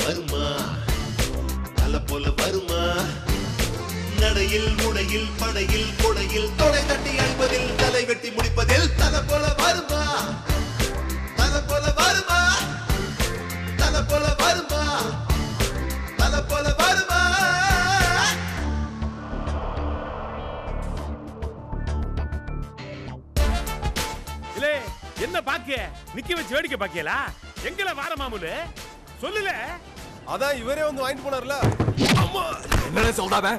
வருமா தலை போல வருமா நடையில் முடையில் படையில் கொடையில் தொடை தட்டி அழிப்பதில் தலை வெட்டி முடிப்பதில் தலை போல வருமா தலை போல வருமா தலை போல வருமா தலை போல வருமா இல்லே என்ன பாக்கிய நிக்க வச்சு வேடிக்கை பாக்கியலா எங்கல வார மாமூலு சொல்லுல அதான் இவரே வந்து வாங்கிட்டு போனார்ல அம்மா என்ன சொல்றாத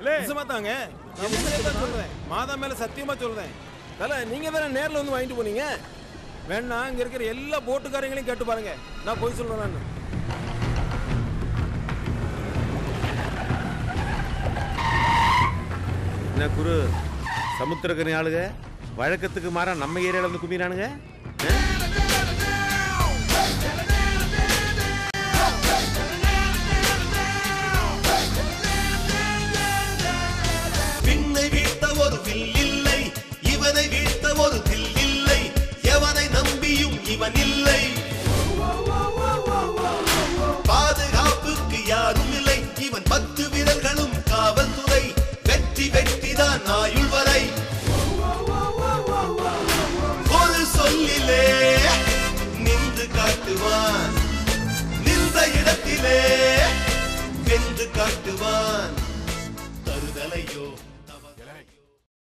நிஜமா தாங்க சொல்றேன் மாதா மேல சத்தியமா சொல்றேன் தல நீங்க வேற நேர்ல வந்து வாங்கிட்டு போனீங்க வேணா இங்க இருக்கிற எல்லா போட்டுக்காரங்களையும் கேட்டு பாருங்க நான் போய் சொல்றேன் என்ன குரு சமுத்திரக்கனி ஆளுங்க வழக்கத்துக்கு மாறா நம்ம ஏரியால வந்து கும்பினானுங்க